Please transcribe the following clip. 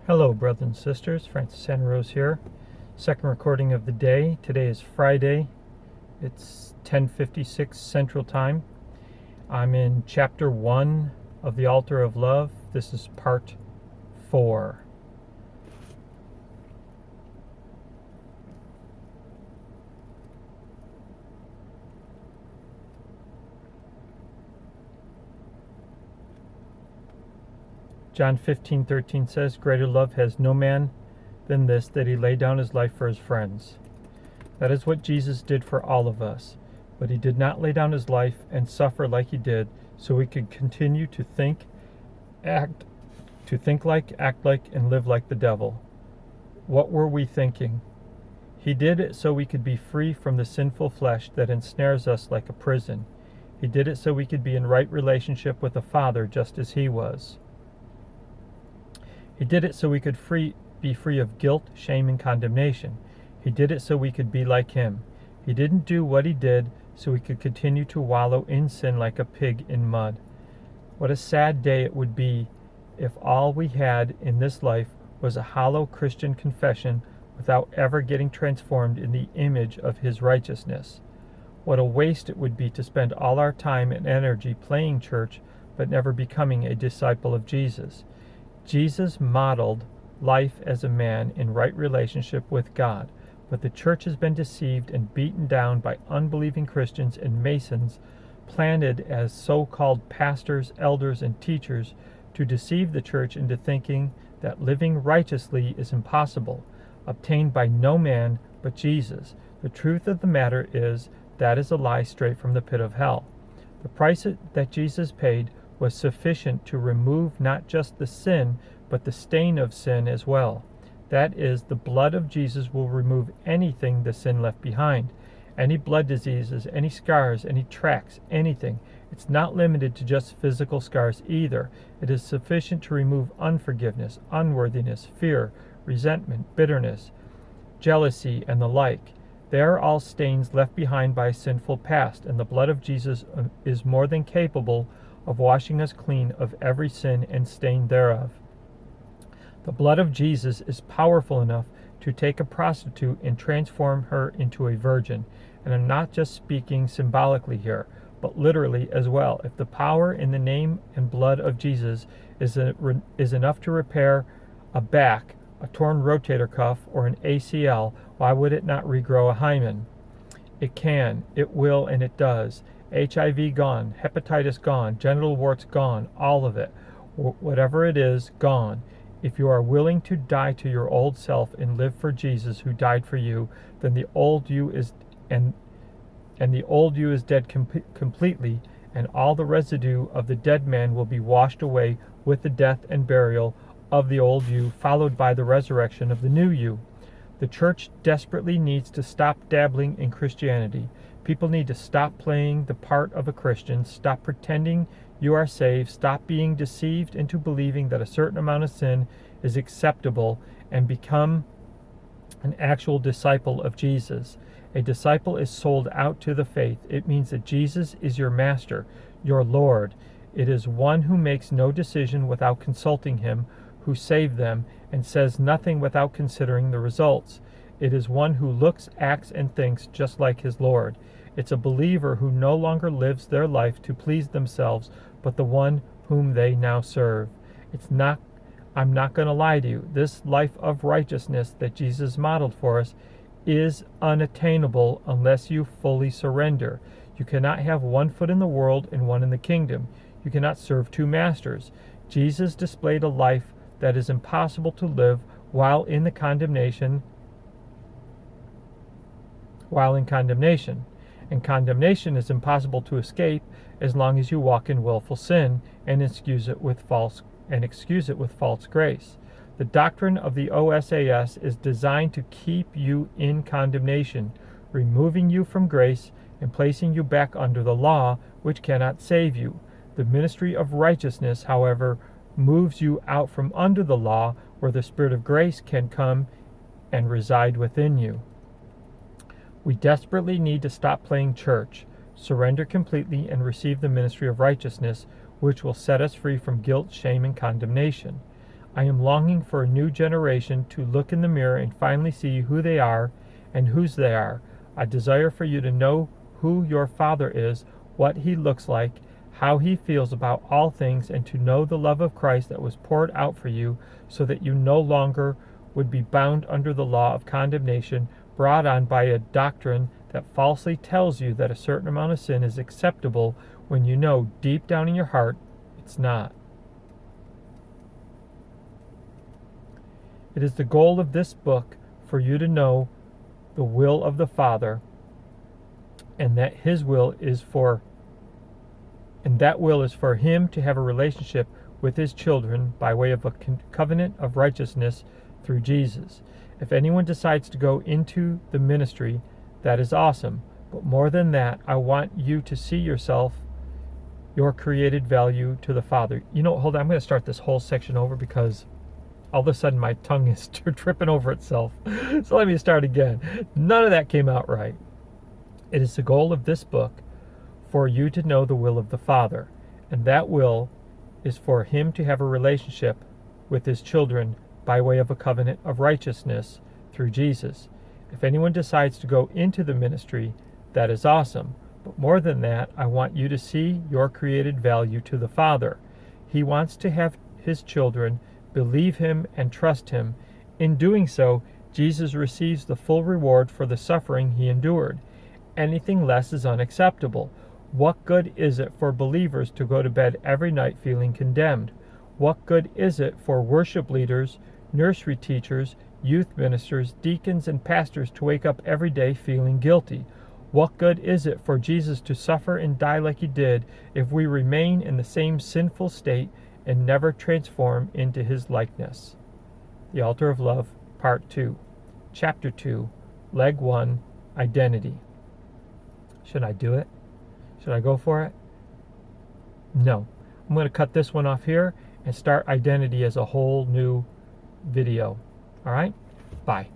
Hello, brothers and sisters. Francis Santa Rose here. Second recording of the day. Today is Friday. It's 10:56 Central Time. I'm in Chapter 1 of the Altar of Love. This is Part 4. John 15:13 says, "Greater love has no man than this, that he lay down his life for his friends." That is what Jesus did for all of us. But he did not lay down his life and suffer like he did so we could continue to think like, act like, and live like the devil. What were we thinking? He did it so we could be free from the sinful flesh that ensnares us like a prison. He did it so we could be in right relationship with the Father just as he was. He did it so we could be free of guilt, shame, and condemnation. He did it so we could be like him. He didn't do what he did so we could continue to wallow in sin like a pig in mud. What a sad day it would be if all we had in this life was a hollow Christian confession without ever getting transformed in the image of his righteousness. What a waste it would be to spend all our time and energy playing church but never becoming a disciple of Jesus. Jesus modeled life as a man in right relationship with God, but the church has been deceived and beaten down by unbelieving Christians and Masons planted as so-called pastors, elders, and teachers to deceive the church into thinking that living righteously is impossible, obtained by no man but Jesus. The truth of the matter is that is a lie straight from the pit of hell. The price that Jesus paid was sufficient to remove not just the sin, but the stain of sin as well. That is, the blood of Jesus will remove anything the sin left behind. Any blood diseases, any scars, any tracks, anything. It's not limited to just physical scars either. It is sufficient to remove unforgiveness, unworthiness, fear, resentment, bitterness, jealousy, and the like. They are all stains left behind by a sinful past, and the blood of Jesus is more than capable of washing us clean of every sin and stain thereof. The blood of Jesus is powerful enough to take a prostitute and transform her into a virgin. And I'm not just speaking symbolically here, but literally as well. If the power in the name and blood of Jesus is enough to repair a back, a torn rotator cuff, or an ACL, why would it not regrow a hymen? It can, it will, and it does. HIV gone, hepatitis gone, genital warts gone, all of it. Whatever it is, gone. If you are willing to die to your old self and live for Jesus who died for you, then the old you is the old you is dead completely, and all the residue of the dead man will be washed away with the death and burial of the old you, followed by the resurrection of the new you. The church desperately needs to stop dabbling in Christianity. People need to stop playing the part of a Christian, stop pretending you are saved, stop being deceived into believing that a certain amount of sin is acceptable, and become an actual disciple of Jesus. A disciple is sold out to the faith. It means that Jesus is your master, your Lord. It is one who makes no decision without consulting him who saved them, and says nothing without considering the results. It is one who looks, acts, and thinks just like his Lord. It's a believer who no longer lives their life to please themselves, but the one whom they now serve. I'm not going to lie to you. This life of righteousness that Jesus modeled for us is unattainable unless you fully surrender. You cannot have one foot in the world and one in the kingdom. You cannot serve two masters. Jesus displayed a life that is impossible to live while in condemnation. And condemnation is impossible to escape as long as you walk in willful sin and excuse it with false grace. The doctrine of the OSAS is designed to keep you in condemnation, removing you from grace and placing you back under the law, which cannot save you. The ministry of righteousness, however, moves you out from under the law, where the Spirit of grace can come and reside within you. We desperately need to stop playing church, surrender completely, and receive the ministry of righteousness, which will set us free from guilt, shame, and condemnation. I am longing for a new generation to look in the mirror and finally see who they are and whose they are. I desire for you to know who your Father is, what He looks like, how He feels about all things, and to know the love of Christ that was poured out for you, so that you no longer would be bound under the law of condemnation brought on by a doctrine that falsely tells you that a certain amount of sin is acceptable when you know deep down in your heart it's not. It is the goal of this book for you to know the will of the Father, and that His will is for Him to have a relationship with His children by way of a covenant of righteousness through Jesus. If anyone decides to go into the ministry, that is awesome. But more than that, I want you to see yourself, your created value to the Father. Hold on, I'm going to start this whole section over because all of a sudden my tongue is tripping over itself. So let me start again. None of that came out right. It is the goal of this book for you to know the will of the Father, and that will is for Him to have a relationship with His children by way of a covenant of righteousness through Jesus. If anyone decides to go into the ministry, that is awesome. But more than that, I want you to see your created value to the Father. He wants to have His children believe Him and trust Him. In doing so, Jesus receives the full reward for the suffering He endured. Anything less is unacceptable. What good is it for believers to go to bed every night feeling condemned? What good is it for worship leaders, nursery teachers, youth ministers, deacons, and pastors to wake up every day feeling guilty? What good is it for Jesus to suffer and die like He did if we remain in the same sinful state and never transform into His likeness? The Altar of Love, Part 2, Chapter 2, Leg 1, Identity. Should I do it? Should I go for it? No. I'm going to cut this one off here and start identity as a whole new video. All right? Bye.